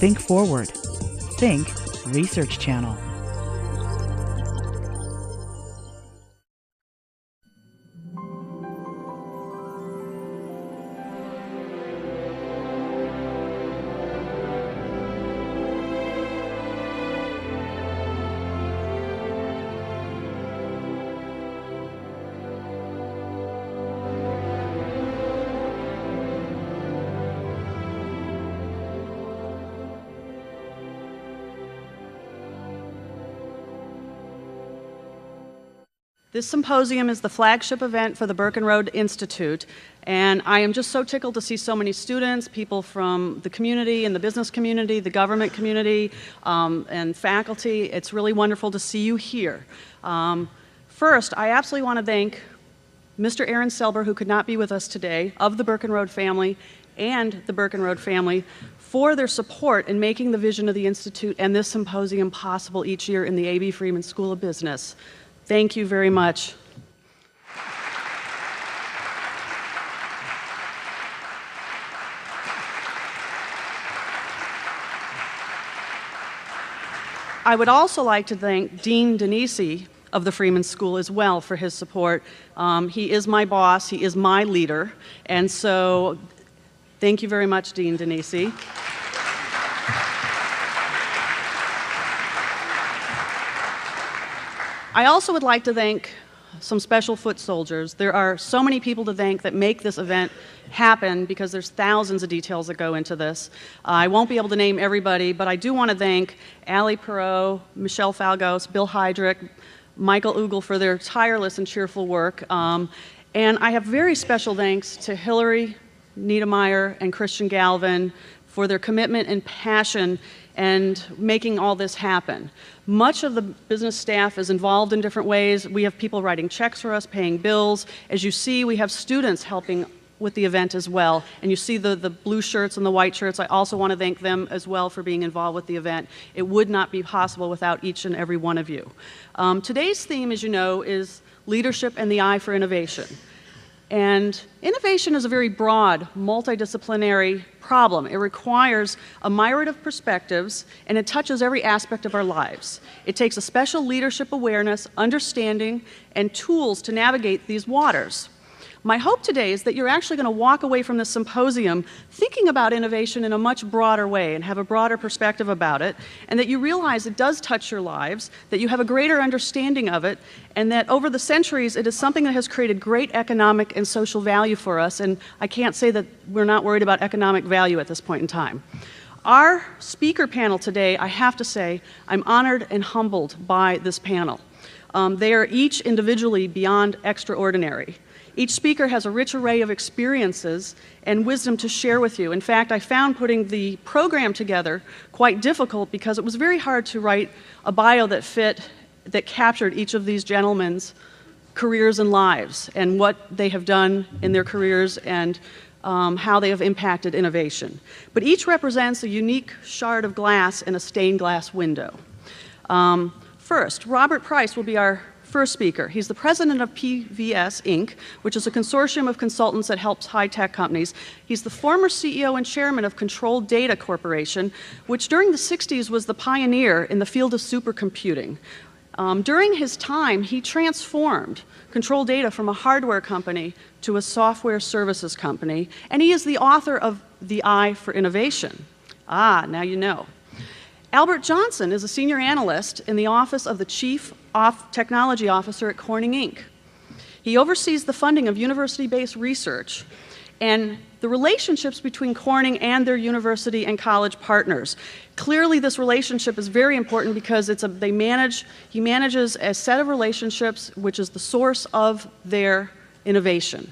Think forward. Think Research Channel. This symposium is the flagship event for the Burkenroad Institute, and I am just so tickled to see so many students, people from the community and the business community, the government community, and faculty. It's really wonderful to see you here. First, I absolutely want to thank Mr. Aaron Selber, who could not be with us today, of the Burkenroad family and the Burkenroad family, for their support in making the vision of the Institute and this symposium possible each year in the A.B. Freeman School of Business. Thank you very much. I would also like to thank Dean Denisi of the Freeman School as well for his support. He is my boss, he is my leader, and so thank you very much, Dean Denisi. I also would like to thank some special foot soldiers. There are so many people to thank that make this event happen because there's thousands of details that go into this. I won't be able to name everybody, but I do want to thank Allie Perot, Michelle Falgos, Bill Heydrich, Michael Ugle for their tireless and cheerful work. And I have very special thanks to Hillary Niedermeyer and Christian Galvin for their commitment and passion and making all this happen. Much of the business staff is involved in different ways. We have people writing checks for us, paying bills. As you see, we have students helping with the event as well. And you see the blue shirts and the white shirts. I also want to thank them as well for being involved with the event. It would not be possible without each and every one of you. Today's theme, as you know, is leadership and the eye for innovation. And innovation is a very broad, multidisciplinary problem. It requires a myriad of perspectives, and it touches every aspect of our lives. It takes a special leadership awareness, understanding, and tools to navigate these waters. My hope today is that you're actually going to walk away from this symposium thinking about innovation in a much broader way and have a broader perspective about it, and that you realize it does touch your lives, that you have a greater understanding of it, and that over the centuries it is something that has created great economic and social value for us, and I can't say that we're not worried about economic value at this point in time. Our speaker panel today, I have to say, I'm honored and humbled by this panel. They are each individually beyond extraordinary. Each speaker has a rich array of experiences and wisdom to share with you. In fact, I found putting the program together quite difficult because it was very hard to write a bio that captured each of these gentlemen's careers and lives and what they have done in their careers and how they have impacted innovation. But each represents a unique shard of glass in a stained glass window. First, Robert Price will be our first speaker. He's the president of PVS, Inc., which is a consortium of consultants that helps high-tech companies. He's the former CEO and chairman of Control Data Corporation, which during the 60s was the pioneer in the field of supercomputing. During his time, he transformed Control Data from a hardware company to a software services company, and he is the author of The Eye for Innovation. Ah, now you know. Albert Johnson is a senior analyst in the office of the Chief Technology Officer at Corning, Inc. He oversees the funding of university-based research and the relationships between Corning and their university and college partners. Clearly, this relationship is very important because he manages a set of relationships which is the source of their innovation.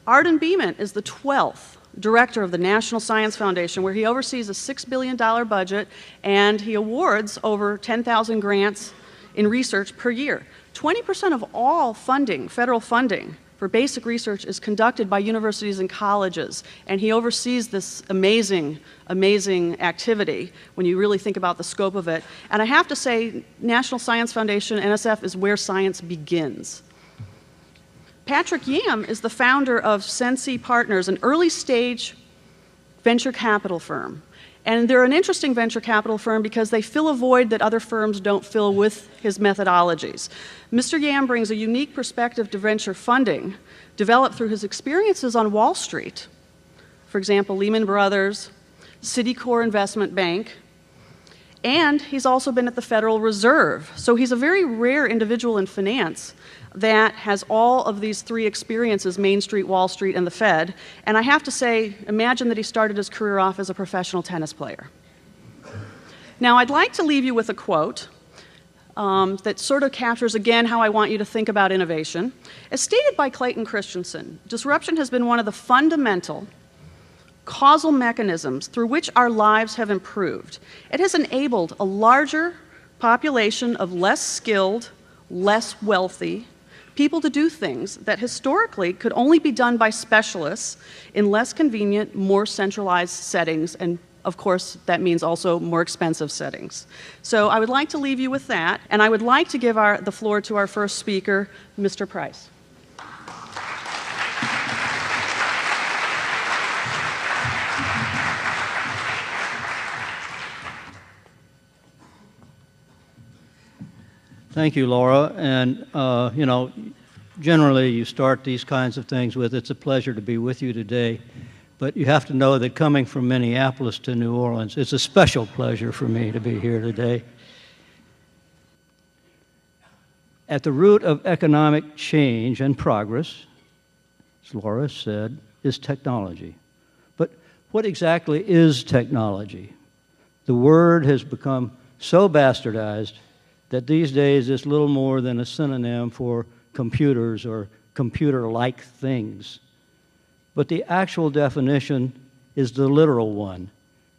Arden Beeman is the 12th director of the National Science Foundation, where he oversees a $6 billion budget and he awards over 10,000 grants in research per year. 20% of all funding, federal funding, for basic research is conducted by universities and colleges, and he oversees this amazing, amazing activity when you really think about the scope of it. And I have to say, National Science Foundation, NSF, is where science begins. Patrick Yam is the founder of Sensi Partners, an early-stage venture capital firm. And they're an interesting venture capital firm because they fill a void that other firms don't fill with his methodologies. Mr. Yam brings a unique perspective to venture funding, developed through his experiences on Wall Street. For example, Lehman Brothers, Citicorp Investment Bank, and he's also been at the Federal Reserve. So he's a very rare individual in finance that has all of these three experiences, Main Street, Wall Street, and the Fed. And I have to say, imagine that he started his career off as a professional tennis player. Now, I'd like to leave you with a quote that sort of captures, again, how I want you to think about innovation. As stated by Clayton Christensen, disruption has been one of the fundamental causal mechanisms through which our lives have improved. It has enabled a larger population of less skilled, less wealthy people to do things that historically could only be done by specialists in less convenient, more centralized settings, and of course that means also more expensive settings. So I would like to leave you with that, and I would like to give the floor to our first speaker, Mr. Price. Thank you, Laura. And, you know, generally you start these kinds of things with, it's a pleasure to be with you today. But you have to know that coming from Minneapolis to New Orleans, it's a special pleasure for me to be here today. At the root of economic change and progress, as Laura said, is technology. But what exactly is technology? The word has become so bastardized that these days it's little more than a synonym for computers or computer-like things. But the actual definition is the literal one,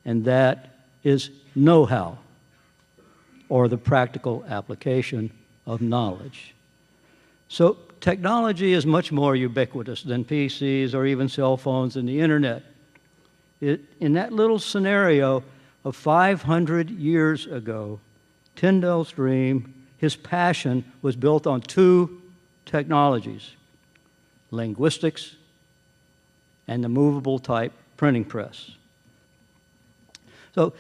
and that is know-how, or the practical application of knowledge. So technology is much more ubiquitous than PCs or even cell phones and the internet. In that little scenario of 500 years ago, Tyndall's dream, his passion, was built on two technologies: linguistics and the movable type printing press. So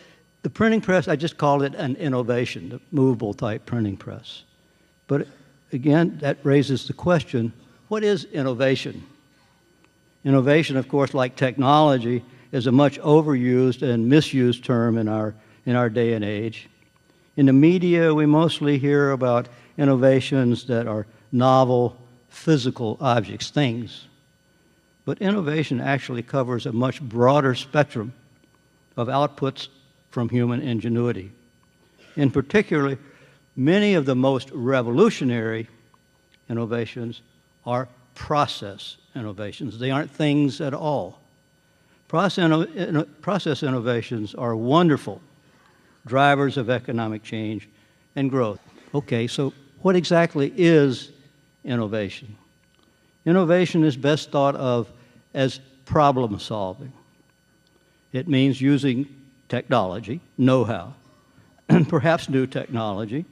the printing press, I just called it an innovation, the movable type printing press. But again, that raises the question, what is innovation? Innovation, of course, like technology, is a much overused and misused term in our day and age. In the media, we mostly hear about innovations that are novel, physical objects, things. But innovation actually covers a much broader spectrum of outputs from human ingenuity. In particular, many of the most revolutionary innovations are process innovations. They aren't things at all. Process innovations are wonderful drivers of economic change and growth. Okay, so what exactly is innovation? Innovation is best thought of as problem solving. It means using technology, know-how, and perhaps new technology,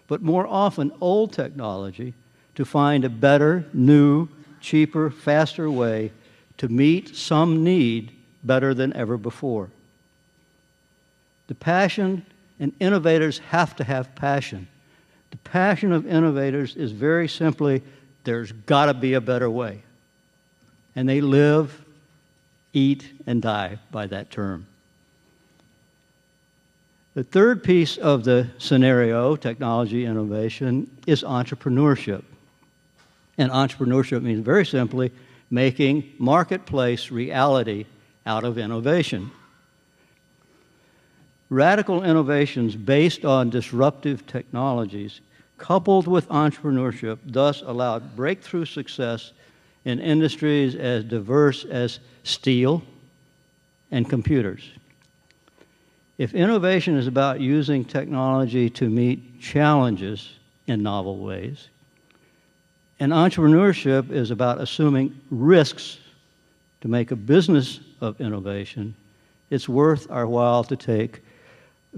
but more often old technology, to find a better, new, cheaper, faster way to meet some need better than ever before. The passion, and innovators have to have passion. The passion of innovators is very simply, there's got to be a better way. And they live, eat, and die by that term. The third piece of the scenario, technology innovation, is entrepreneurship. And entrepreneurship means very simply making marketplace reality out of innovation. Radical innovations based on disruptive technologies, coupled with entrepreneurship, thus allowed breakthrough success in industries as diverse as steel and computers. If innovation is about using technology to meet challenges in novel ways, and entrepreneurship is about assuming risks to make a business of innovation, it's worth our while to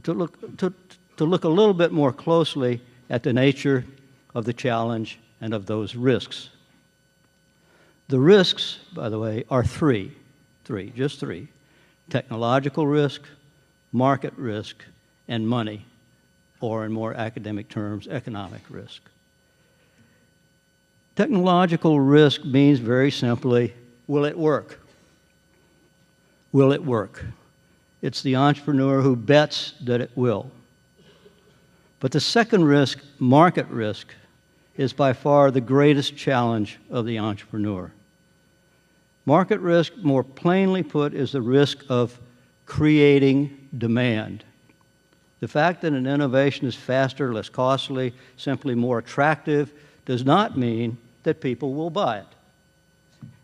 look a little bit more closely at the nature of the challenge and of those risks. The risks, by the way, are three. Technological risk, market risk, and money, or in more academic terms, economic risk. Technological risk means very simply, will it work? Will it work? It's the entrepreneur who bets that it will. But the second risk, market risk, is by far the greatest challenge of the entrepreneur. Market risk, more plainly put, is the risk of creating demand. The fact that an innovation is faster, less costly, simply more attractive, does not mean that people will buy it.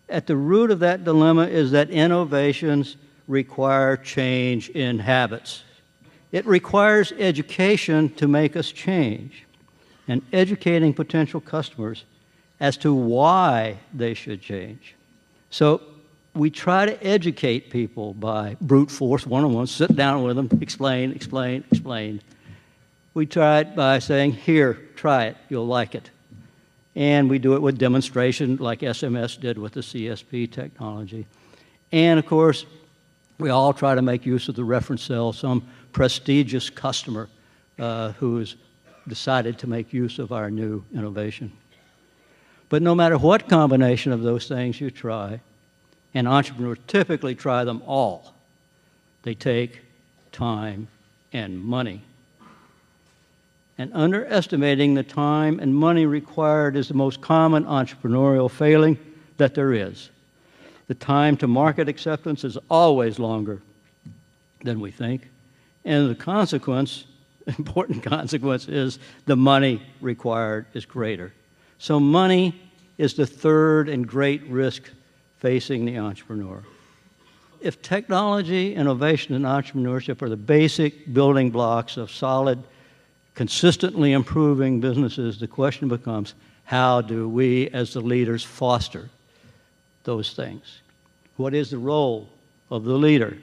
At the root of that dilemma is that innovations require change in habits. It requires education to make us change, and educating potential customers as to why they should change. So we try to educate people by brute force, one-on-one, sit down with them, explain, explain, explain. We try it by saying, here, try it, you'll like it. And we do it with demonstration like SMS did with the CSP technology. And of course, we all try to make use of the reference cell, some prestigious customer who has decided to make use of our new innovation. But no matter what combination of those things you try, and entrepreneurs typically try them all, they take time and money. And underestimating the time and money required is the most common entrepreneurial failing that there is. The time to market acceptance is always longer than we think, and the consequence, important consequence, is the money required is greater. So money is the third and great risk facing the entrepreneur. If technology, innovation, and entrepreneurship are the basic building blocks of solid, consistently improving businesses, the question becomes, how do we as the leaders foster those things? What is the role of the leader?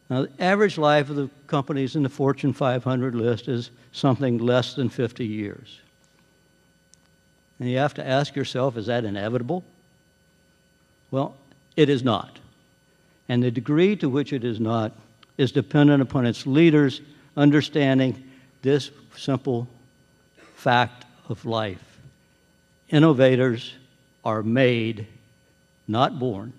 Now, the average life of the companies in the Fortune 500 list is something less than 50 years. And you have to ask yourself, is that inevitable? Well, it is not. And the degree to which it is not is dependent upon its leaders understanding this simple fact of life. Innovators are made, not born.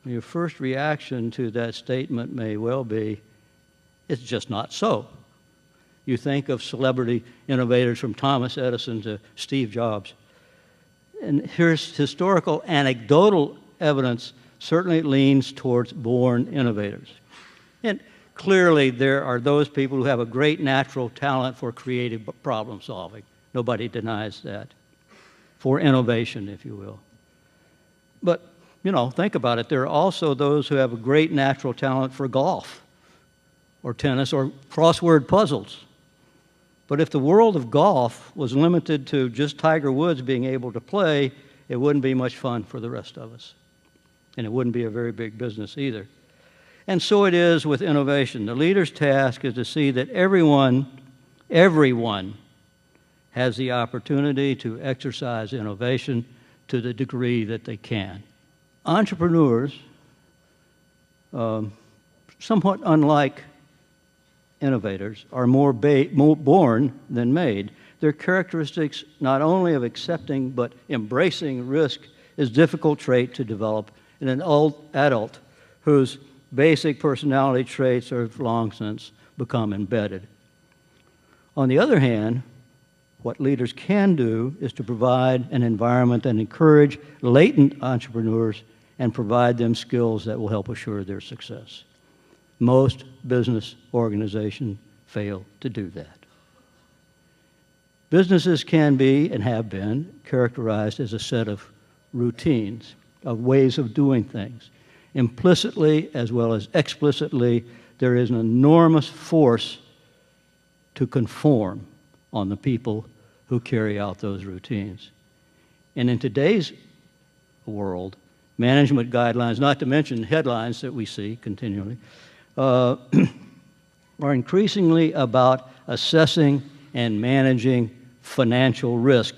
Your first reaction to that statement may well be, it's just not so. You think of celebrity innovators from Thomas Edison to Steve Jobs. And here's historical anecdotal evidence certainly leans towards born innovators. And clearly there are those people who have a great natural talent for creative problem solving. Nobody denies that. For innovation, if you will. But, you know, think about it. There are also those who have a great natural talent for golf or tennis or crossword puzzles. But if the world of golf was limited to just Tiger Woods being able to play, it wouldn't be much fun for the rest of us. And it wouldn't be a very big business either. And so it is with innovation. The leader's task is to see that everyone has the opportunity to exercise innovation to the degree that they can. Entrepreneurs, somewhat unlike innovators, are more born than made. Their characteristics not only of accepting but embracing risk is a difficult trait to develop in an old adult whose basic personality traits have long since become embedded. On the other hand, what leaders can do is to provide an environment that encourages latent entrepreneurs and provide them skills that will help assure their success. Most business organizations fail to do that. Businesses can be and have been characterized as a set of routines, of ways of doing things. Implicitly as well as explicitly, there is an enormous force to conform on the people who carry out those routines. And in today's world, management guidelines, not to mention headlines that we see continually, are increasingly about assessing and managing financial risk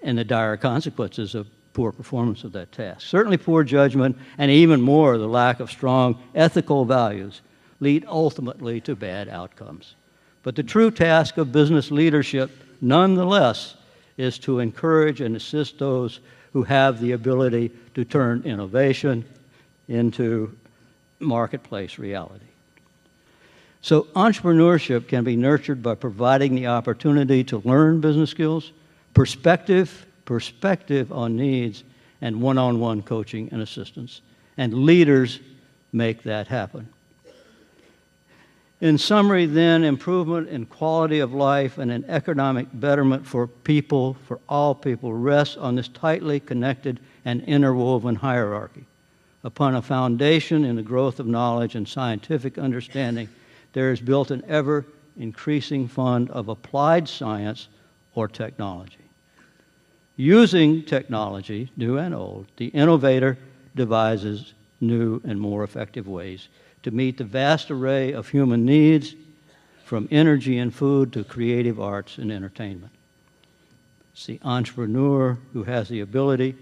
and the dire consequences of poor performance of that task. Certainly poor judgment, and even more, the lack of strong ethical values lead ultimately to bad outcomes. But the true task of business leadership, nonetheless, is to encourage and assist those who have the ability to turn innovation into marketplace reality. So entrepreneurship can be nurtured by providing the opportunity to learn business skills, perspective on needs, and one-on-one coaching and assistance. And leaders make that happen. In summary, then, improvement in quality of life and an economic betterment for people, for all people, rests on this tightly connected and interwoven hierarchy. Upon a foundation in the growth of knowledge and scientific understanding, there is built an ever-increasing fund of applied science or technology. Using technology, new and old, the innovator devises new and more effective ways to meet the vast array of human needs, from energy and food to creative arts and entertainment. It's the entrepreneur who has the ability,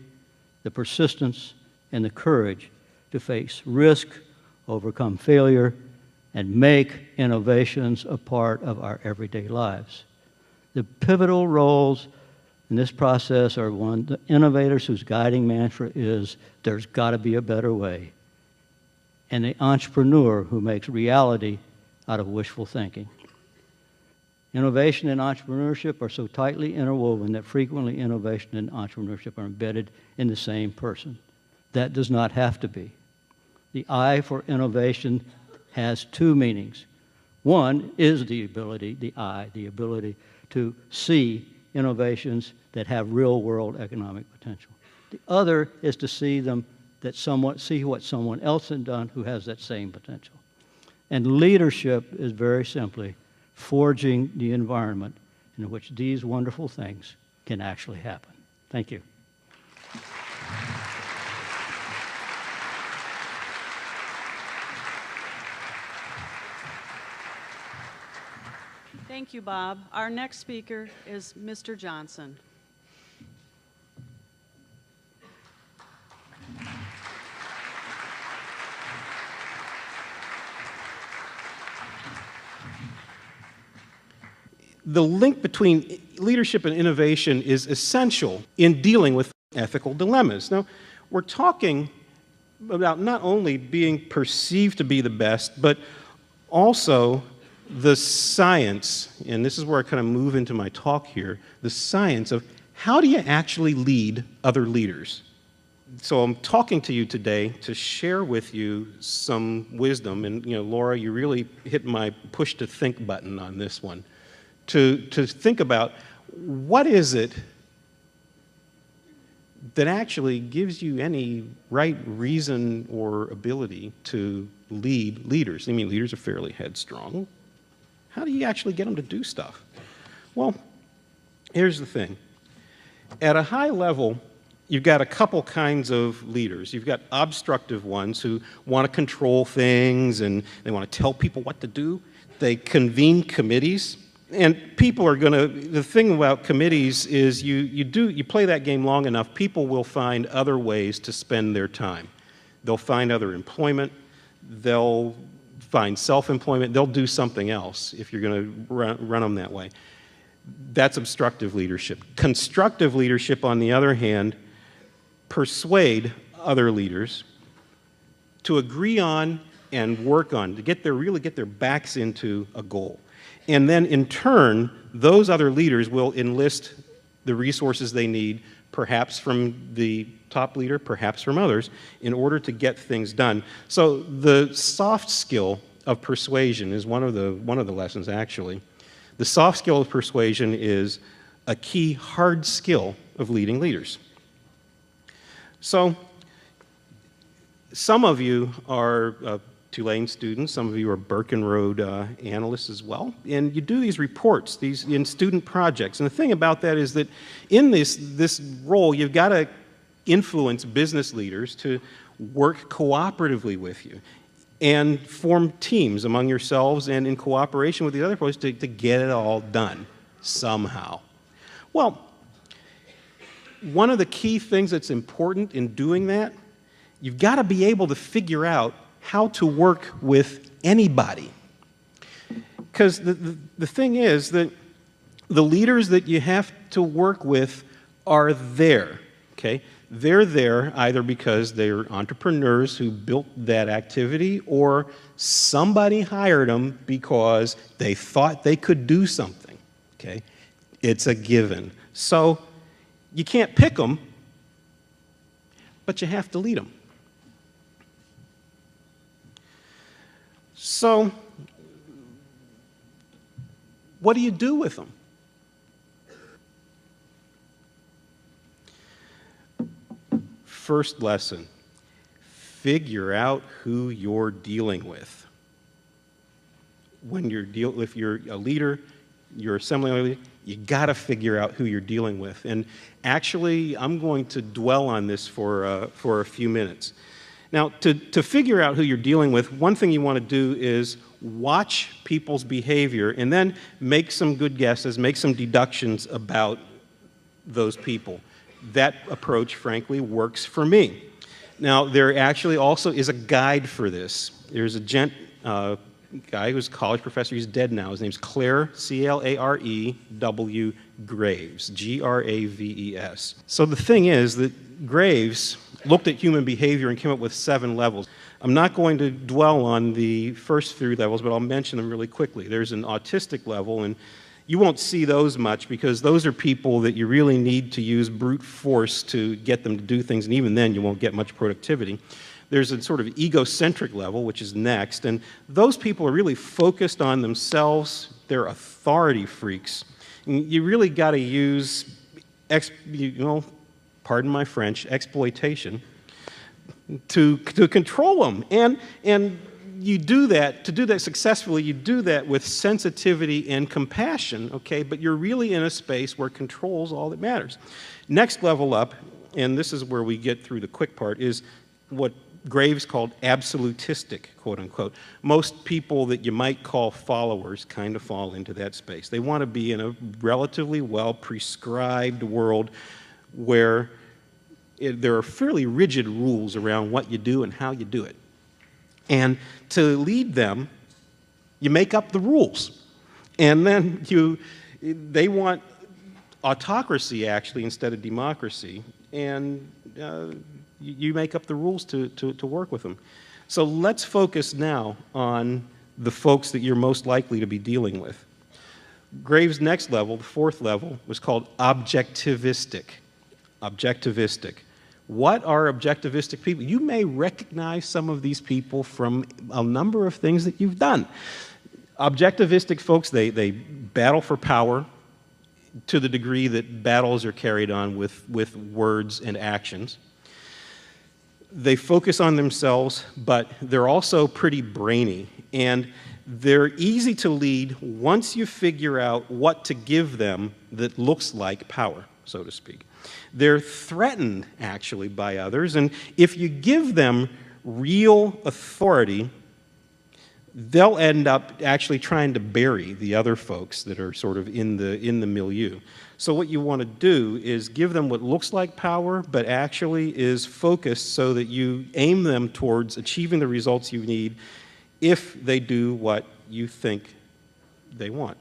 the persistence, and the courage to face risk, overcome failure, and make innovations a part of our everyday lives. The pivotal roles in this process are the innovators whose guiding mantra is, there's got to be a better way, and the entrepreneur who makes reality out of wishful thinking. Innovation and entrepreneurship are so tightly interwoven that frequently innovation and entrepreneurship are embedded in the same person. That does not have to be. The I for innovation has two meanings. One is the ability, the ability to see innovations that have real-world economic potential. The other is to see what someone else has done who has that same potential. And leadership is very simply forging the environment in which these wonderful things can actually happen. Thank you. Thank you, Bob. Our next speaker is Mr. Johnson. The link between leadership and innovation is essential in dealing with ethical dilemmas. Now, we're talking about not only being perceived to be the best, but also the science, and this is where I kind of move into my talk here, the science of how do you actually lead other leaders? So I'm talking to you today to share with you some wisdom, and Laura, you really hit my push to think button on this one. To think about what is it that actually gives you any right reason or ability to lead leaders. I mean, leaders are fairly headstrong. How do you actually get them to do stuff? Well, here's the thing. At a high level, you've got a couple kinds of leaders. You've got obstructive ones who want to control things and they want to tell people what to do. They convene committees. And people are going to, the thing about committees is you play that game long enough, people will find other ways to spend their time. They'll find other employment, they'll find self-employment, they'll do something else if you're going to run them that way. That's obstructive leadership. Constructive leadership, on the other hand, persuade other leaders to agree on and work on, to really get their backs into a goal. And then in turn, those other leaders will enlist the resources they need, perhaps from the top leader, perhaps from others, in order to get things done. So the soft skill of persuasion is one of the lessons, actually. The soft skill of persuasion is a key hard skill of leading leaders. So some of you are Tulane students, some of you are Burkenroad analysts as well, and you do these reports, in student projects. And the thing about that is that in this role, you've got to influence business leaders to work cooperatively with you and form teams among yourselves and in cooperation with the other folks to get it all done somehow. Well, one of the key things that's important in doing that, you've got to be able to figure out how to work with anybody. Because the thing is that the leaders that you have to work with are there, okay? They're there either because they're entrepreneurs who built that activity, or somebody hired them because they thought they could do something, okay? It's a given. So you can't pick them, but you have to lead them. So what do you do with them? First lesson, figure out who you're dealing with. If you're a leader, you're assembly leader, you got to figure out who you're dealing with. And actually, I'm going to dwell on this for a few minutes. Now, to figure out who you're dealing with, one thing you want to do is watch people's behavior and then make some good guesses, make some deductions about those people. That approach, frankly, works for me. Now, there actually also is a guide for this. There's a guy who's a college professor. He's dead now. His name's Clare, C-L-A-R-E-W, Graves, G-R-A-V-E-S. So the thing is that Graves looked at human behavior and came up with 7 levels. I'm not going to dwell on the first 3 levels, but I'll mention them really quickly. There's an autistic level, and you won't see those much because those are people that you really need to use brute force to get them to do things, and even then you won't get much productivity. There's a sort of egocentric level, which is next, and those people are really focused on themselves. They're authority freaks. And you really got to use, pardon my French, exploitation to control them. And you do that, to do that successfully, you do that with sensitivity and compassion, okay? But you're really in a space where control's all that matters. Next level up, and this is where we get through the quick part, is what Graves called absolutistic, quote unquote. Most people that you might call followers kind of fall into that space. They want to be in a relatively well-prescribed world where there are fairly rigid rules around what you do and how you do it. And to lead them, you make up the rules. And then they want autocracy, actually, instead of democracy. And you make up the rules to work with them. So let's focus now on the folks that you're most likely to be dealing with. Graves' next level, the 4th level, was called objectivistic. Objectivistic. What are objectivistic people? You may recognize some of these people from a number of things that you've done. Objectivistic folks, they battle for power to the degree that battles are carried on with words and actions. They focus on themselves, but they're also pretty brainy. And they're easy to lead once you figure out what to give them that looks like power, so to speak. They're threatened, actually, by others, and if you give them real authority, they'll end up actually trying to bury the other folks that are sort of in the milieu. So what you want to do is give them what looks like power, but actually is focused so that you aim them towards achieving the results you need if they do what you think they want.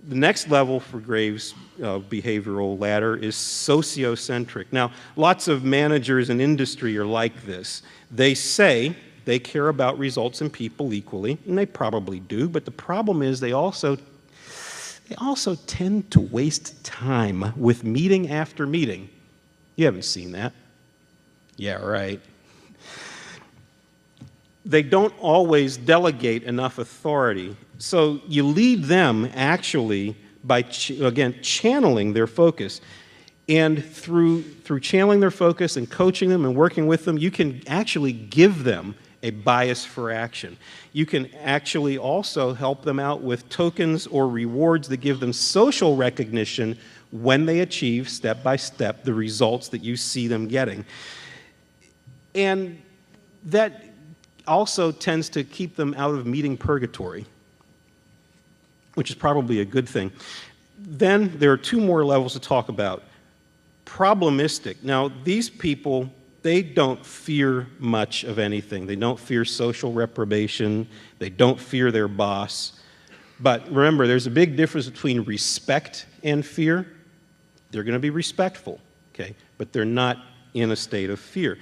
The next level for Graves' behavioral ladder is sociocentric. Now, lots of managers in industry are like this. They say they care about results and people equally, and they probably do, but the problem is they also tend to waste time with meeting after meeting. You haven't seen that. Yeah, right. They don't always delegate enough authority. So you lead them actually by, again, channeling their focus. And through channeling their focus and coaching them and working with them, you can actually give them a bias for action. You can actually also help them out with tokens or rewards that give them social recognition when they achieve, step by step, the results that you see them getting. And that also tends to keep them out of meeting purgatory, which is probably a good thing. Then there are 2 more levels to talk about. Problematic. Now, these people, they don't fear much of anything. They don't fear social reprobation. They don't fear their boss. But remember, there's a big difference between respect and fear. They're going to be respectful, okay? But they're not in a state of fear.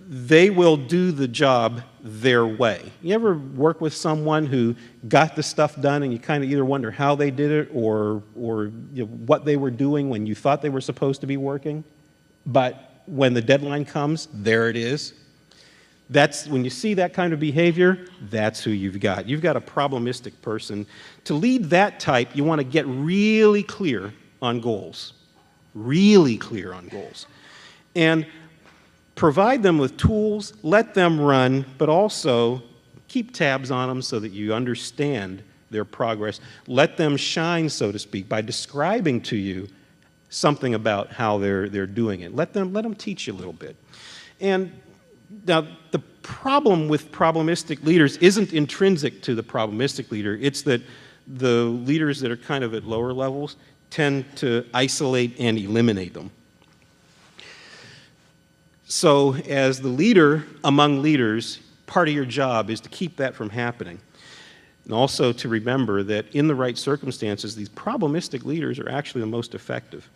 They will do the job their way. You ever work with someone who got the stuff done and you kind of either wonder how they did it or what they were doing when you thought they were supposed to be working? But when the deadline comes, there it is. That's when you see that kind of behavior, that's who you've got. You've got a problematic person. To lead that type, you want to get really clear on goals. Really clear on goals. And provide them with tools, let them run, but also keep tabs on them so that you understand their progress. Let them shine, so to speak, by describing to you something about how they're doing it. Let them teach you a little bit. And now, the problem with problematic leaders isn't intrinsic to the problematic leader. It's that the leaders that are kind of at lower levels tend to isolate and eliminate them. So as the leader among leaders, part of your job is to keep that from happening. And also to remember that in the right circumstances, these problematic leaders are actually the most effective.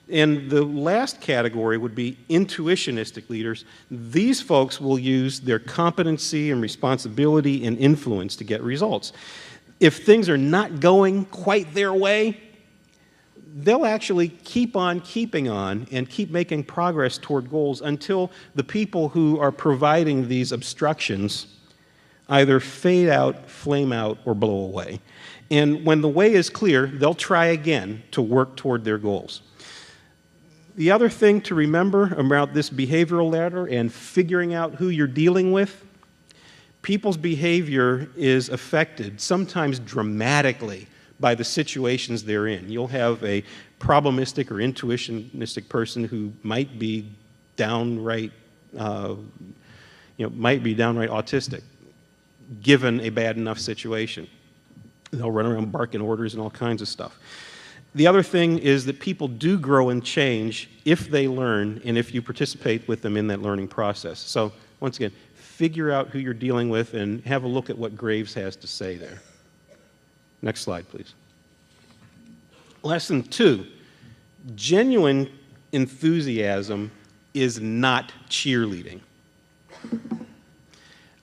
And the last category would be intuitionistic leaders. These folks will use their competency and responsibility and influence to get results. If things are not going quite their way, they'll actually keep on keeping on and keep making progress toward goals until the people who are providing these obstructions either fade out, flame out, or blow away. And when the way is clear, they'll try again to work toward their goals. The other thing to remember about this behavioral ladder and figuring out who you're dealing with, people's behavior is affected, sometimes dramatically, by the situations they're in. You'll have a problematic or intuitionistic person who might be downright, autistic, given a bad enough situation. They'll run around barking orders and all kinds of stuff. The other thing is that people do grow and change if they learn and if you participate with them in that learning process. So, once again, figure out who you're dealing with and have a look at what Graves has to say there. Next slide, please. Lesson 2, genuine enthusiasm is not cheerleading.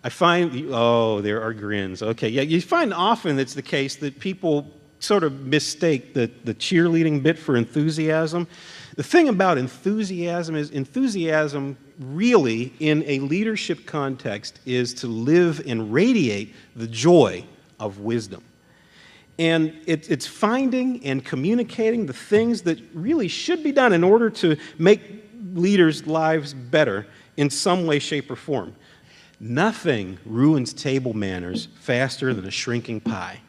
I find, there are grins. Okay, yeah, you find often it's the case that people sort of mistake the cheerleading bit for enthusiasm. The thing about enthusiasm is enthusiasm really, in a leadership context, is to live and radiate the joy of wisdom. And it's finding and communicating the things that really should be done in order to make leaders' lives better in some way, shape, or form. Nothing ruins table manners faster than a shrinking pie.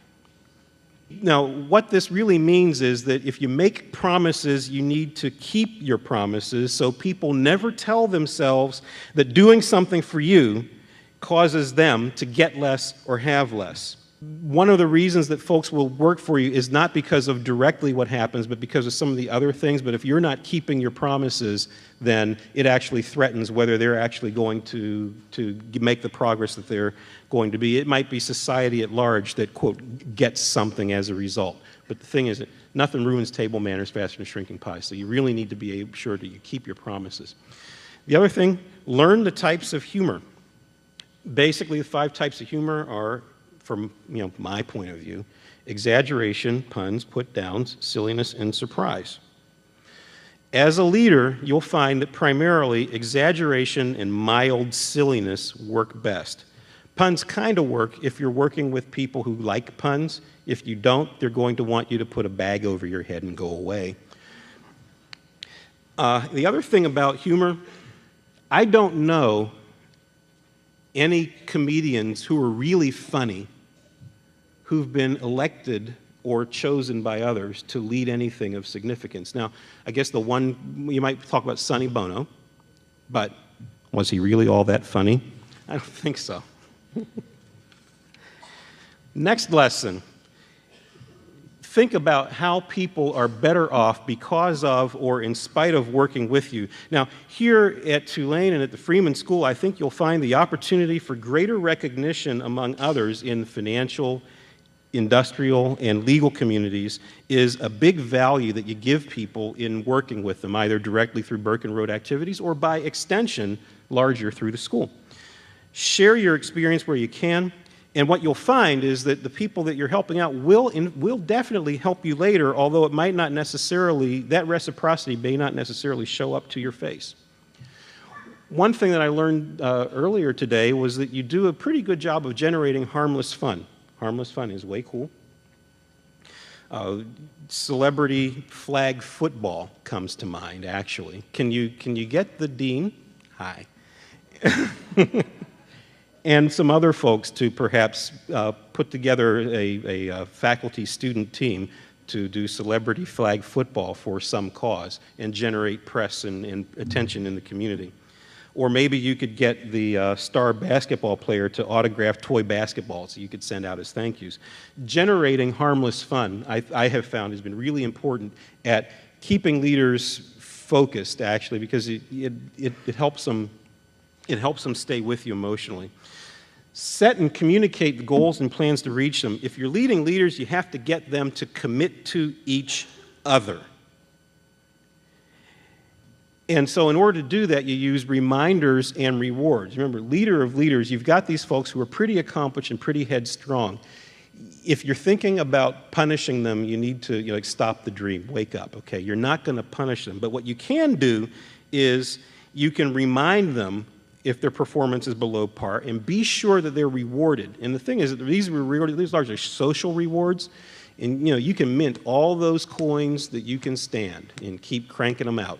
Now, what this really means is that if you make promises, you need to keep your promises so people never tell themselves that doing something for you causes them to get less or have less. One of the reasons that folks will work for you is not because of directly what happens, but because of some of the other things. But if you're not keeping your promises, then it actually threatens whether they're actually going to make the progress that they're going to be. It might be society at large that, quote, gets something as a result. But the thing is that nothing ruins table manners faster than shrinking pie. So you really need to be sure that you keep your promises. The other thing, learn the types of humor. Basically, the 5 types of humor are, from my point of view, exaggeration, puns, put-downs, silliness, and surprise. As a leader, you'll find that primarily exaggeration and mild silliness work best. Puns kind of work if you're working with people who like puns. If you don't, they're going to want you to put a bag over your head and go away. The other thing about humor, I don't know any comedians who are really funny who've been elected or chosen by others to lead anything of significance. Now, I guess the one, you might talk about Sonny Bono, but was he really all that funny? I don't think so. Next lesson. think about how people are better off because of or in spite of working with you. Now, here at Tulane and at the Freeman School, I think you'll find the opportunity for greater recognition among others in financial, industrial, and legal communities is a big value that you give people in working with them, either directly through Burkenroad activities or by extension, larger through the school. Share your experience where you can. And what you'll find is that the people that you're helping out will definitely help you later, although it might not necessarily, that reciprocity may not necessarily show up to your face. One thing that I learned earlier today was that you do a pretty good job of generating harmless fun. Harmless fun is way cool. Celebrity flag football comes to mind, actually. Can you get the dean? Hi. And some other folks to perhaps put together a faculty-student team to do celebrity flag football for some cause and generate press and attention in the community. Or maybe you could get the star basketball player to autograph toy basketballs so you could send out as thank yous. Generating harmless fun, I have found, has been really important at keeping leaders focused, actually, because it helps them stay with you emotionally. Set and communicate the goals and plans to reach them. If you're leading leaders, you have to get them to commit to each other. And so in order to do that, you use reminders and rewards. Remember, leader of leaders, you've got these folks who are pretty accomplished and pretty headstrong. If you're thinking about punishing them, you need to stop the dream, wake up, okay? You're not going to punish them. But what you can do is you can remind them if their performance is below par, and be sure that they're rewarded. And the thing is that these largely social rewards, and you can mint all those coins that you can stand and keep cranking them out.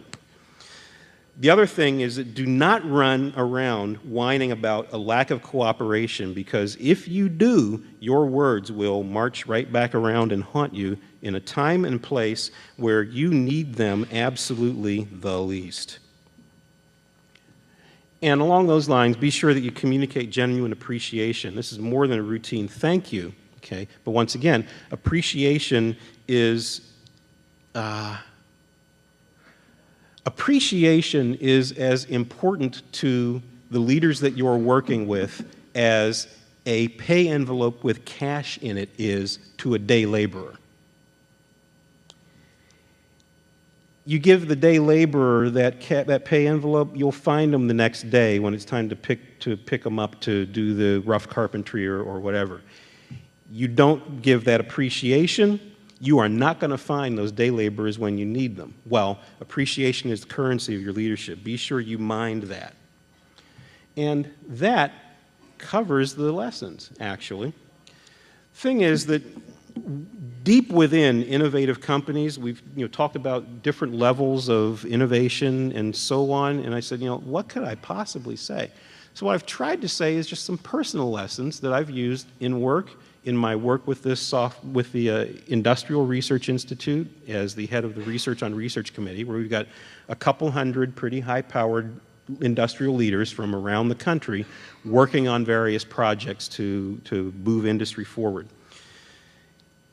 The other thing is that do not run around whining about a lack of cooperation, because if you do, your words will march right back around and haunt you in a time and place where you need them absolutely the least. And along those lines, be sure that you communicate genuine appreciation. This is more than a routine thank you, okay? But once again, appreciation is as important to the leaders that you're working with as a pay envelope with cash in it is to a day laborer. You give the day laborer that pay envelope, you'll find them the next day when it's time to pick them up to do the rough carpentry or whatever. You don't give that appreciation, you are not going to find those day laborers when you need them. Well, appreciation is the currency of your leadership. Be sure you mind that. And that covers the lessons, actually. Thing is that deep within innovative companies, we've talked about different levels of innovation and so on, and I said, what could I possibly say? So what I've tried to say is just some personal lessons that I've used in my work with the Industrial Research Institute as the head of the Research on Research Committee, where we've got a couple hundred pretty high-powered industrial leaders from around the country working on various projects to move industry forward.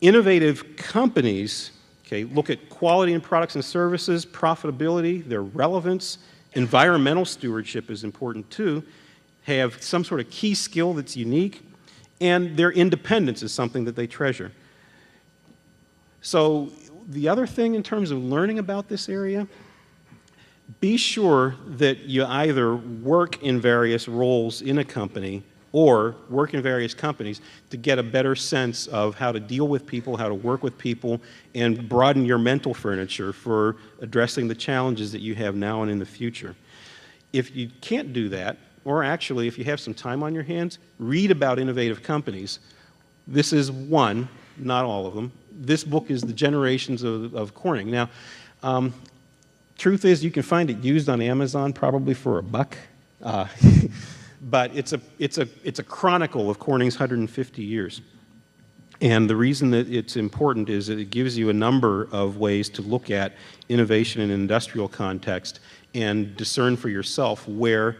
Innovative companies, look at quality in products and services, profitability, their relevance, environmental stewardship is important too, have some sort of key skill that's unique, and their independence is something that they treasure. So the other thing in terms of learning about this area, be sure that you either work in various roles in a company or work in various companies to get a better sense of how to deal with people, how to work with people, and broaden your mental furniture for addressing the challenges that you have now and in the future. If you can't do that, or actually if you have some time on your hands, read about innovative companies. This is one, not all of them. This book is The Generations of Corning. Now, truth is you can find it used on Amazon probably for $1. But it's a chronicle of Corning's 150 years. And the reason that it's important is that it gives you a number of ways to look at innovation in an industrial context and discern for yourself where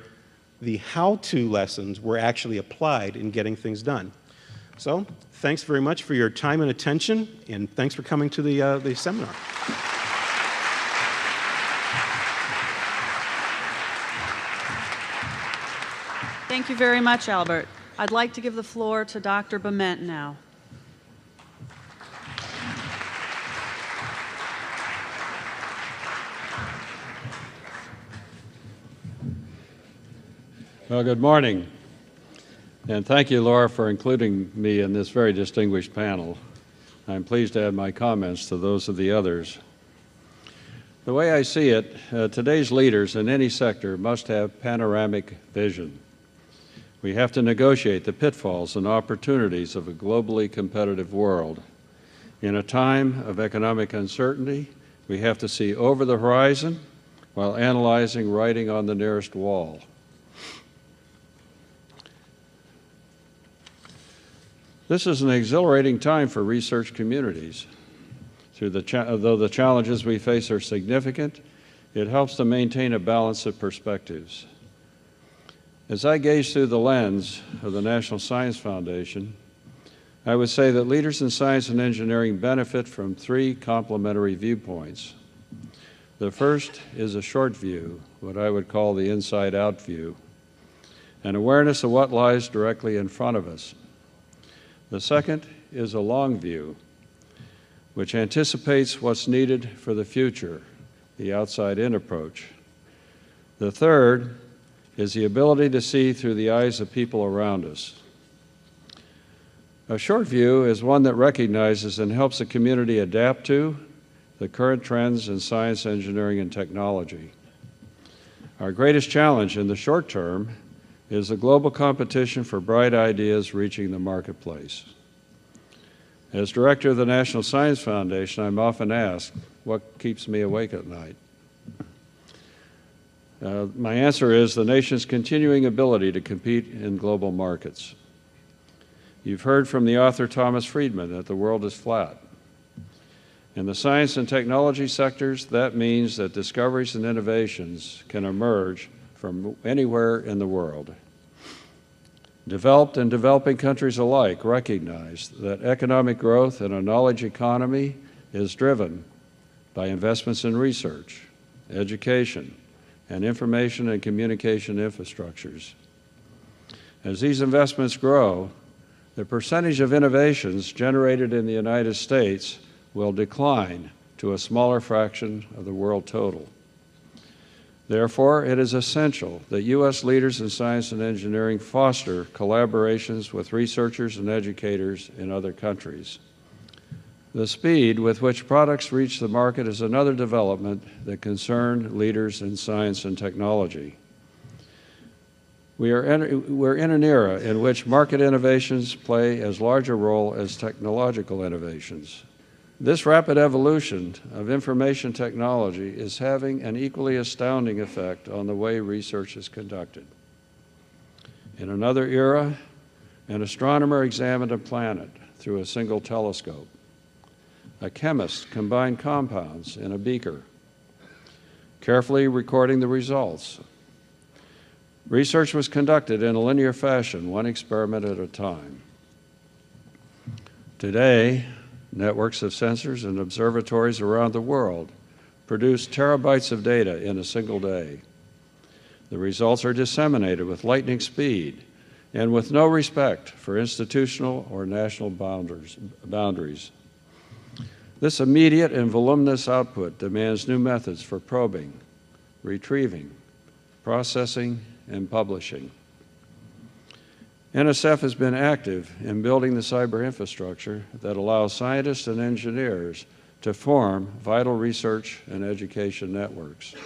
the how-to lessons were actually applied in getting things done. So thanks very much for your time and attention, and thanks for coming to the seminar. Thank you very much, Albert. I'd like to give the floor to Dr. Bement now. Well, good morning, and thank you, Laura, for including me in this very distinguished panel. I'm pleased to add my comments to those of the others. The way I see it, today's leaders in any sector must have panoramic vision. We have to negotiate the pitfalls and opportunities of a globally competitive world. In a time of economic uncertainty, we have to see over the horizon while analyzing writing on the nearest wall. This is an exhilarating time for research communities. Though the challenges we face are significant, it helps to maintain a balance of perspectives. As I gaze through the lens of the National Science Foundation, I would say that leaders in science and engineering benefit from three complementary viewpoints. The first is a short view, what I would call the inside-out view, an awareness of what lies directly in front of us. The second is a long view, which anticipates what's needed for the future, the outside-in approach. The third is the ability to see through the eyes of people around us. A short view is one that recognizes and helps a community adapt to the current trends in science, engineering, and technology. Our greatest challenge in the short term is the global competition for bright ideas reaching the marketplace. As director of the National Science Foundation, I'm often asked, what keeps me awake at night? My answer is the nation's continuing ability to compete in global markets. You've heard from the author Thomas Friedman that the world is flat. In the science and technology sectors, that means that discoveries and innovations can emerge from anywhere in the world. Developed and developing countries alike recognize that economic growth in a knowledge economy is driven by investments in research, education, and information and communication infrastructures. As these investments grow, the percentage of innovations generated in the United States will decline to a smaller fraction of the world total. Therefore, it is essential that U.S. leaders in science and engineering foster collaborations with researchers and educators in other countries. The speed with which products reach the market is another development that concerns leaders in science and technology. We're in an era in which market innovations play as large a role as technological innovations. This rapid evolution of information technology is having an equally astounding effect on the way research is conducted. In another era, an astronomer examined a planet through a single telescope. A chemist combined compounds in a beaker, carefully recording the results. Research was conducted in a linear fashion, one experiment at a time. Today, networks of sensors and observatories around the world produce terabytes of data in a single day. The results are disseminated with lightning speed and with no respect for institutional or national boundaries. This immediate and voluminous output demands new methods for probing, retrieving, processing, and publishing. NSF has been active in building the cyber infrastructure that allows scientists and engineers to form vital research and education networks.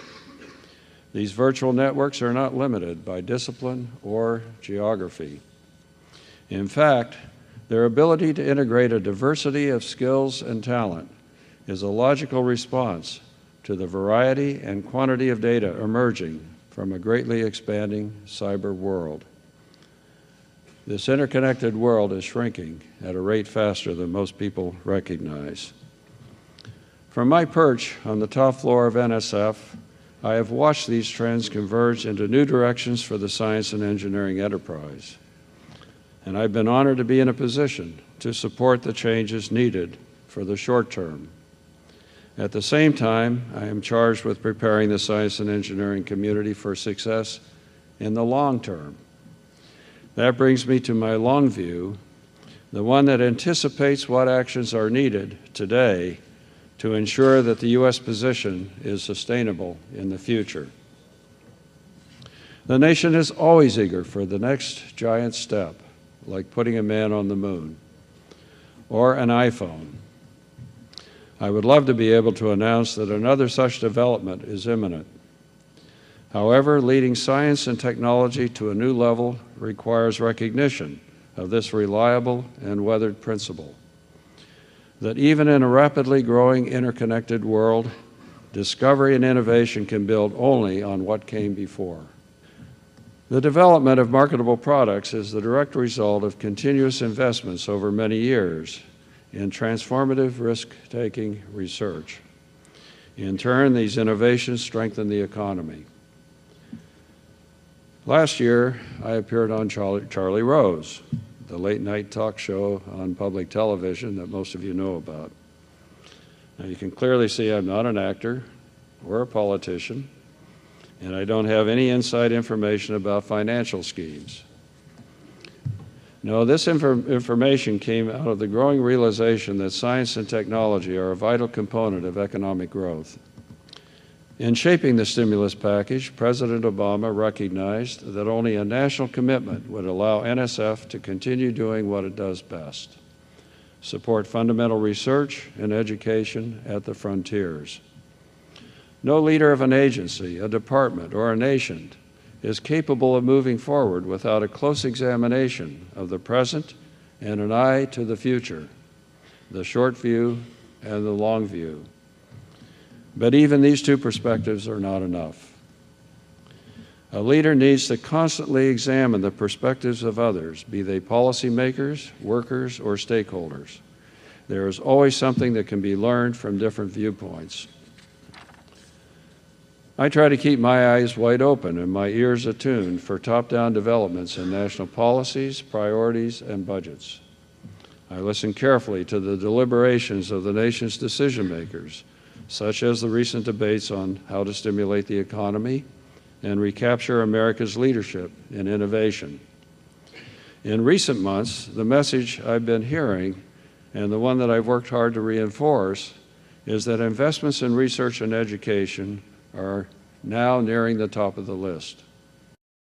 These virtual networks are not limited by discipline or geography. In fact, their ability to integrate a diversity of skills and talent is a logical response to the variety and quantity of data emerging from a greatly expanding cyber world. This interconnected world is shrinking at a rate faster than most people recognize. From my perch on the top floor of NSF, I have watched these trends converge into new directions for the science and engineering enterprise. and I've been honored to be in a position to support the changes needed for the short term. At the same time, I am charged with preparing the science and engineering community for success in the long term. That brings me to my long view, the one that anticipates what actions are needed today to ensure that the U.S. position is sustainable in the future. The nation is always eager for the next giant step, like putting a man on the moon or an iPhone. I would love to be able to announce that another such development is imminent. However, leading science and technology to a new level requires recognition of this reliable and weathered principle, that even in a rapidly growing interconnected world, discovery and innovation can build only on what came before. The development of marketable products is the direct result of continuous investments over many years in transformative risk-taking research. In turn, these innovations strengthen the economy. Last year, I appeared on Charlie Rose, the late-night talk show on public television that most of you know about. Now, you can clearly see I'm not an actor or a politician, and I don't have any inside information about financial schemes. No, this information came out of the growing realization that science and technology are a vital component of economic growth. In shaping the stimulus package, President Obama recognized that only a national commitment would allow NSF to continue doing what it does best: support fundamental research and education at the frontiers. No leader of an agency, a department, or a nation is capable of moving forward without a close examination of the present and an eye to the future, the short view and the long view. But even these two perspectives are not enough. A leader needs to constantly examine the perspectives of others, be they policymakers, workers, or stakeholders. There is always something that can be learned from different viewpoints. I try to keep my eyes wide open and my ears attuned for top-down developments in national policies, priorities, and budgets. I listen carefully to the deliberations of the nation's decision-makers, such as the recent debates on how to stimulate the economy and recapture America's leadership in innovation. In recent months, the message I've been hearing, and the one that I've worked hard to reinforce, is that investments in research and education are now nearing the top of the list.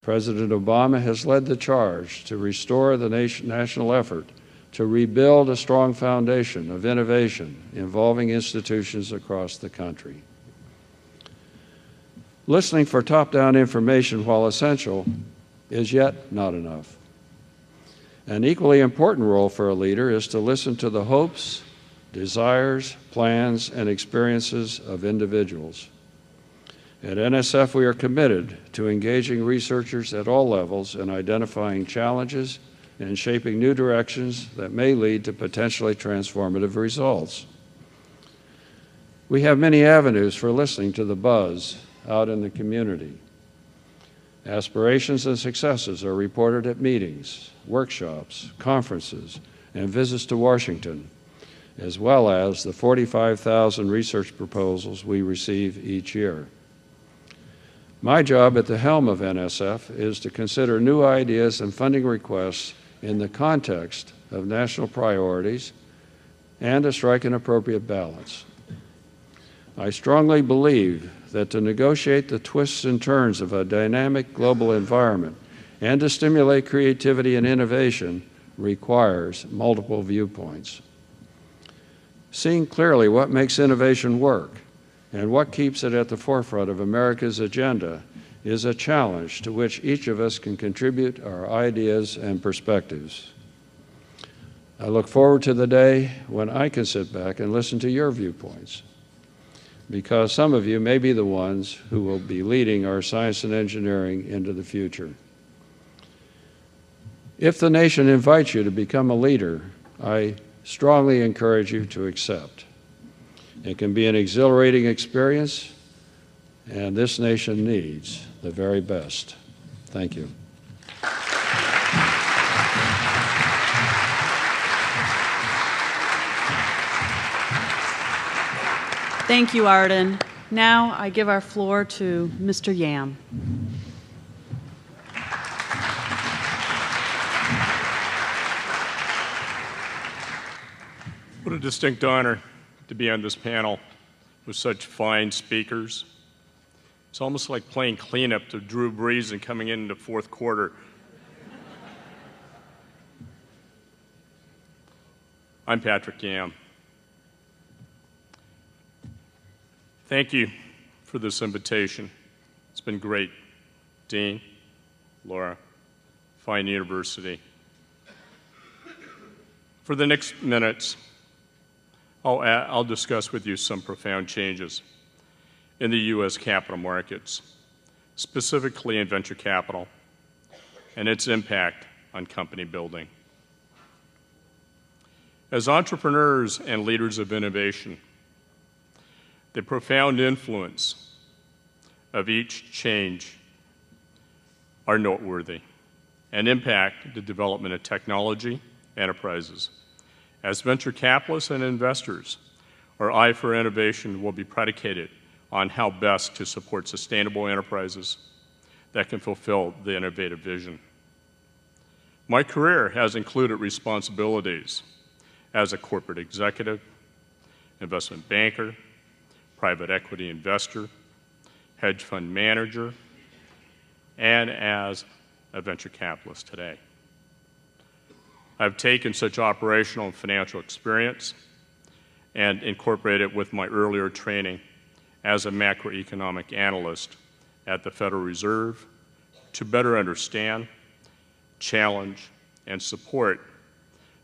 President Obama has led the charge to restore the national effort to rebuild a strong foundation of innovation involving institutions across the country. Listening for top-down information, while essential, is yet not enough. An equally important role for a leader is to listen to the hopes, desires, plans, and experiences of individuals. At NSF, we are committed to engaging researchers at all levels in identifying challenges and shaping new directions that may lead to potentially transformative results. We have many avenues for listening to the buzz out in the community. Aspirations and successes are reported at meetings, workshops, conferences, and visits to Washington, as well as the 45,000 research proposals we receive each year. My job at the helm of NSF is to consider new ideas and funding requests in the context of national priorities and to strike an appropriate balance. I strongly believe that to negotiate the twists and turns of a dynamic global environment and to stimulate creativity and innovation requires multiple viewpoints. Seeing clearly what makes innovation work and what keeps it at the forefront of America's agenda is a challenge to which each of us can contribute our ideas and perspectives. I look forward to the day when I can sit back and listen to your viewpoints, because some of you may be the ones who will be leading our science and engineering into the future. If the nation invites you to become a leader, I strongly encourage you to accept. It can be an exhilarating experience, and this nation needs the very best. Thank you. Thank you, Arden. Now I give our floor to Mr. Yam. What a distinct honor to be on this panel with such fine speakers. It's almost like playing cleanup to Drew Brees and coming into the fourth quarter. I'm Patrick Yam. Thank you for this invitation. It's been great. Dean, Laura, fine university. For the next minutes, I'll discuss with you some profound changes in the U.S. capital markets, specifically in venture capital, and its impact on company building. As entrepreneurs and leaders of innovation, the profound influence of each change are noteworthy and impact the development of technology enterprises. As venture capitalists and investors, our eye for innovation will be predicated on how best to support sustainable enterprises that can fulfill the innovative vision. My career has included responsibilities as a corporate executive, investment banker, private equity investor, hedge fund manager, and as a venture capitalist today. I've taken such operational and financial experience and incorporated it with my earlier training as a macroeconomic analyst at the Federal Reserve to better understand, challenge, and support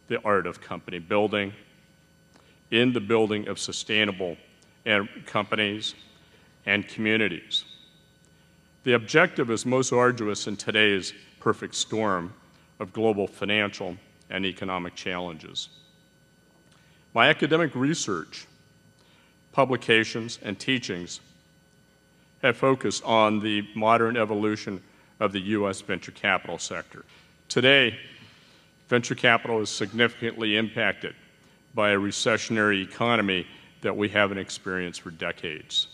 the art of company building in the building of sustainable companies and communities. The objective is most arduous in today's perfect storm of global financial and economic challenges. My academic research, publications, and teachings have focused on the modern evolution of the U.S. venture capital sector. Today, venture capital is significantly impacted by a recessionary economy that we haven't experienced for decades.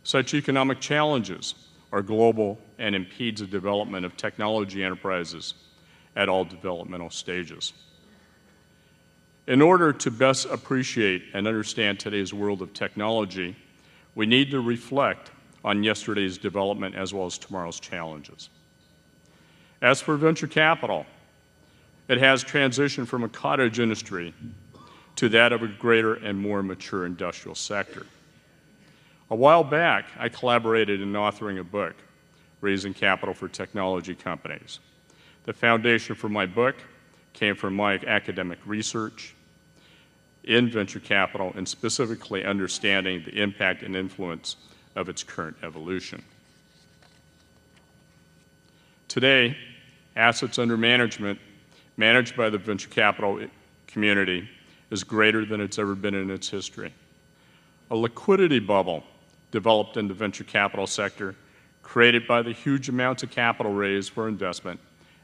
Such economic challenges are global and impedes the development of technology enterprises at all developmental stages. In order to best appreciate and understand today's world of technology, we need to reflect on yesterday's development as well as tomorrow's challenges. As for venture capital, it has transitioned from a cottage industry to that of a greater and more mature industrial sector. A while back, I collaborated in authoring a book, Raising Capital for Technology Companies. The foundation for my book came from my academic research in venture capital and specifically understanding the impact and influence of its current evolution. Today, assets under management managed by the venture capital community is greater than it's ever been in its history. A liquidity bubble developed in the venture capital sector, created by the huge amounts of capital raised for investment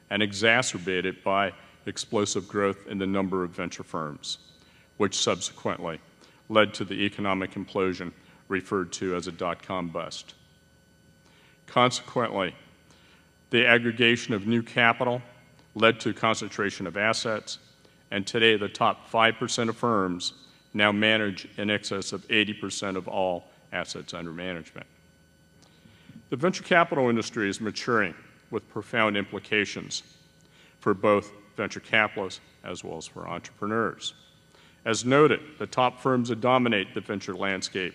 and exacerbated by explosive growth in the number of venture firms, which subsequently led to the economic implosion referred to as a dot-com bust. Consequently, the aggregation of new capital led to concentration of assets, and today the top 5% of firms now manage in excess of 80% of all assets under management. The venture capital industry is maturing with profound implications for both venture capitalists as well as for entrepreneurs. As noted, the top firms that dominate the venture landscape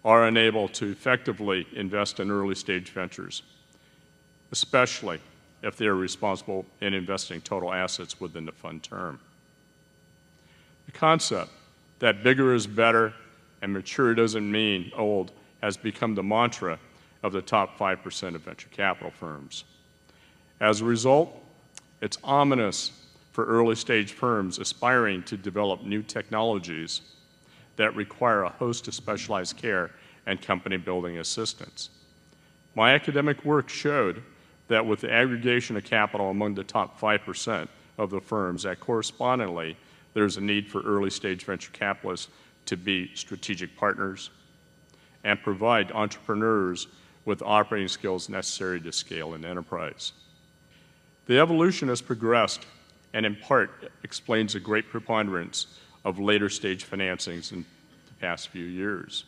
are unable to effectively invest in early-stage ventures, especially if they are responsible in investing total assets within the fund term. The concept that bigger is better and mature doesn't mean old has become the mantra of the top 5% of venture capital firms. As a result, it's ominous for early-stage firms aspiring to develop new technologies that require a host of specialized care and company building assistance. My academic work showed that with the aggregation of capital among the top 5% of the firms, that correspondingly there's a need for early-stage venture capitalists to be strategic partners, and provide entrepreneurs with operating skills necessary to scale an enterprise. The evolution has progressed and in part explains a great preponderance of later stage financings in the past few years.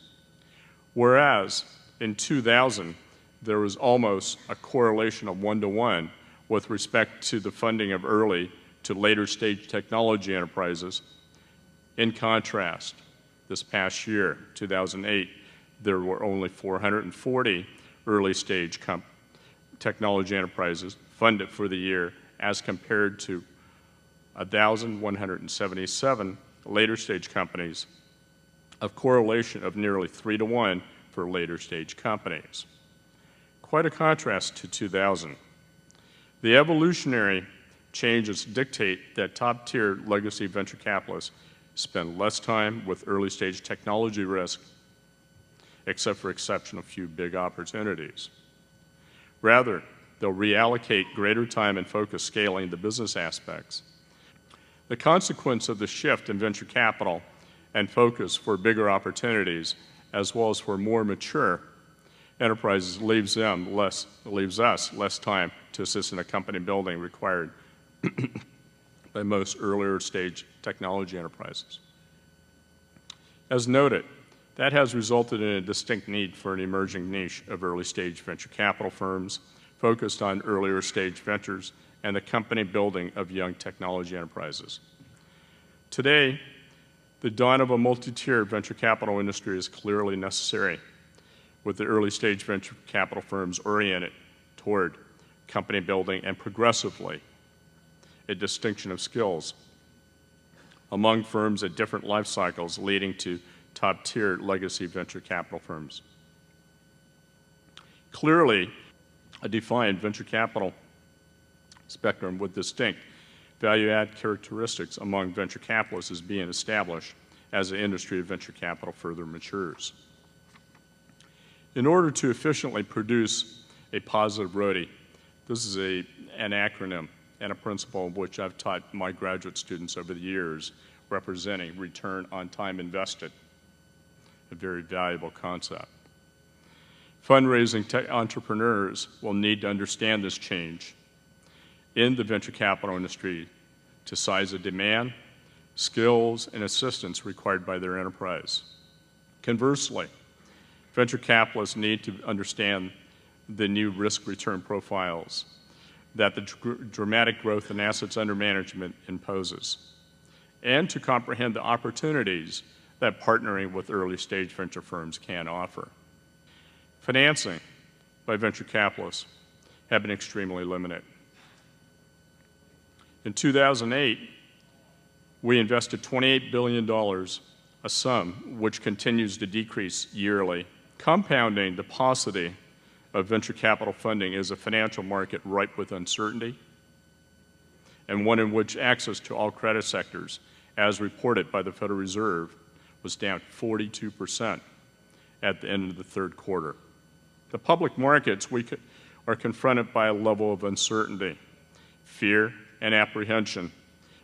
Whereas in 2000, there was almost a correlation of 1-to-1 with respect to the funding of early to later stage technology enterprises. In contrast, this past year, 2008, there were only 440 early stage technology enterprises funded for the year as compared to 1,177 later stage companies, a correlation of nearly 3-to-1 for later stage companies. Quite a contrast to 2000. The evolutionary changes dictate that top-tier legacy venture capitalists spend less time with early-stage technology risk, except for exceptional few big opportunities. Rather, they'll reallocate greater time and focus scaling the business aspects. The consequence of the shift in venture capital and focus for bigger opportunities, as well as for more mature enterprises, leaves us less time to assist in the company building required by most earlier stage technology enterprises. As noted, that has resulted in a distinct need for an emerging niche of early stage venture capital firms focused on earlier stage ventures and the company building of young technology enterprises. Today, the dawn of a multi-tier venture capital industry is clearly necessary, with the early stage venture capital firms oriented toward company building and progressively a distinction of skills among firms at different life cycles, leading to top-tier legacy venture capital firms. Clearly, a defined venture capital spectrum with distinct value-add characteristics among venture capitalists is being established as the industry of venture capital further matures. In order to efficiently produce a positive ROTI, this is an acronym and a principle which I've taught my graduate students over the years, representing return on time invested, a very valuable concept. Fundraising entrepreneurs will need to understand this change in the venture capital industry to size the demand, skills, and assistance required by their enterprise. Conversely, venture capitalists need to understand the new risk-return profiles that the dramatic growth in assets under management imposes, and to comprehend the opportunities that partnering with early-stage venture firms can offer. Financing by venture capitalists have been extremely limited. In 2008, we invested $28 billion, a sum which continues to decrease yearly. Compounding the paucity of venture capital funding is a financial market ripe with uncertainty, and one in which access to all credit sectors, as reported by the Federal Reserve, was down 42% at the end of the third quarter. The public markets are confronted by a level of uncertainty, fear, and apprehension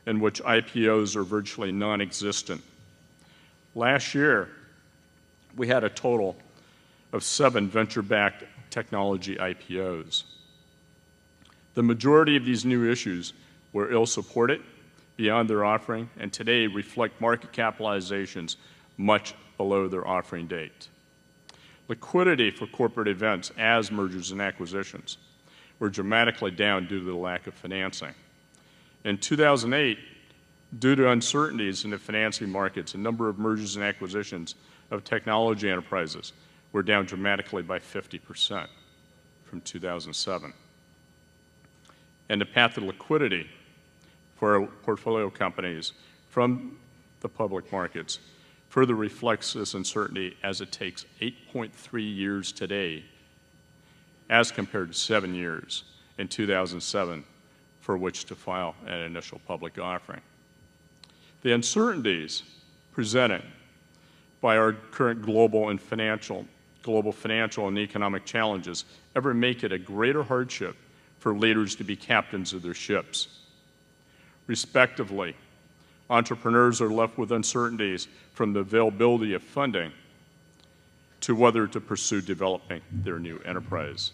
in which IPOs are virtually non-existent. Last year, we had a total of 7 venture-backed technology IPOs. The majority of these new issues were ill-supported beyond their offering, and today reflect market capitalizations much below their offering date. Liquidity for corporate events as mergers and acquisitions were dramatically down due to the lack of financing. In 2008, due to uncertainties in the financing markets, a number of mergers and acquisitions of technology enterprises were down dramatically by 50% from 2007. And the path to liquidity for portfolio companies from the public markets further reflects this uncertainty, as it takes 8.3 years today as compared to 7 years in 2007 for which to file an initial public offering. The uncertainties presented by our current global financial and economic challenges ever make it a greater hardship for leaders to be captains of their ships. Respectively, Entrepreneurs are left with uncertainties from the availability of funding to whether to pursue developing their new enterprise,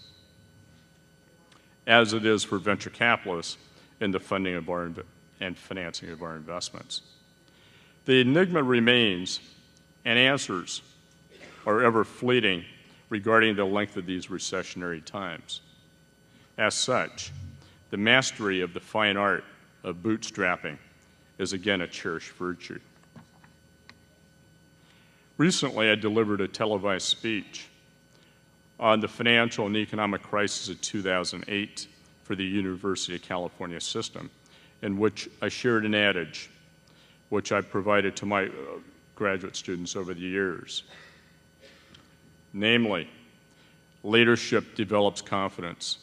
as it is for venture capitalists in the funding of and financing of our investments. The enigma remains, and answers are ever fleeting regarding the length of these recessionary times. As such, the mastery of the fine art of bootstrapping is again a cherished virtue. Recently, I delivered a televised speech on the financial and economic crisis of 2008 for the University of California system, in which I shared an adage which I provided to my graduate students over the years. Namely, leadership develops confidence.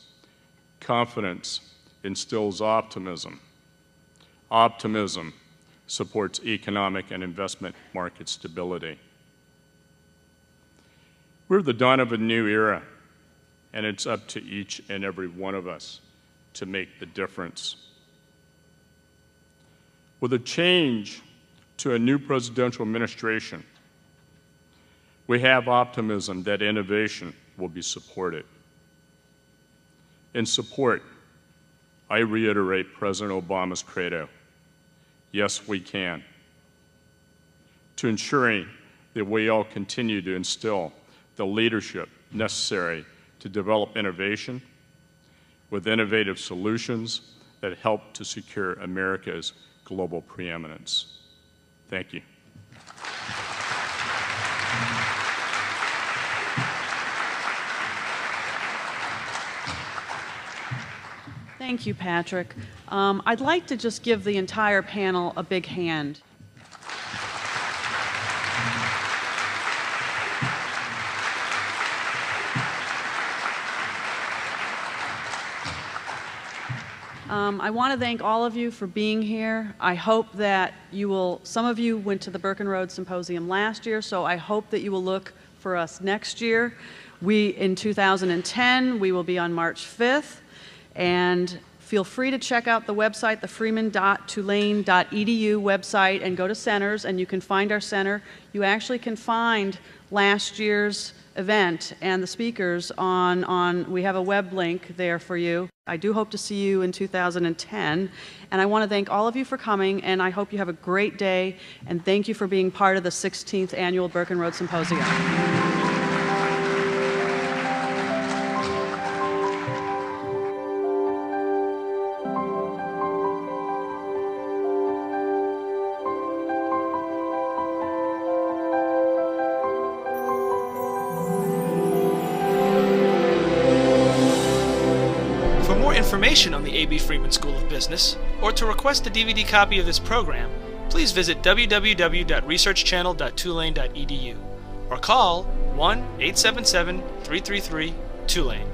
Confidence instills optimism. Optimism supports economic and investment market stability. We're at the dawn of a new era, and it's up to each and every one of us to make the difference. With a change to a new presidential administration, we have optimism that innovation will be supported. In support, I reiterate President Obama's credo, yes, we can, to ensuring that we all continue to instill the leadership necessary to develop innovation with innovative solutions that help to secure America's global preeminence. Thank you. Thank you, Patrick. I'd like to just give the entire panel a big hand. I want to thank all of you for being here. I hope that you will, some of you went to the Burkenroad Symposium last year, so I hope that you will look for us next year. In 2010, we will be on March 5th, and feel free to check out the website, the freeman.tulane.edu website, and go to centers, and you can find our center. You actually can find last year's event and the speakers we have a web link there for you. I do hope to see you in 2010, and I want to thank all of you for coming, and I hope you have a great day, and thank you for being part of the 16th Annual Burkenroad Symposium. Information on the A.B. Freeman School of Business, or to request a DVD copy of this program, please visit www.researchchannel.tulane.edu or call 1-877-333-TULANE.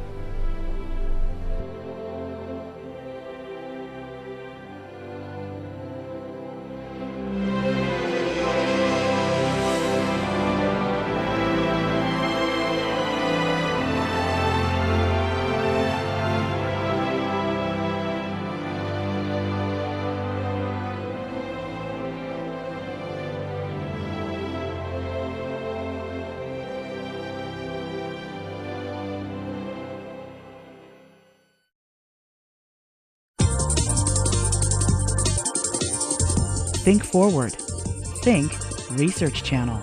Think forward. Think Research Channel.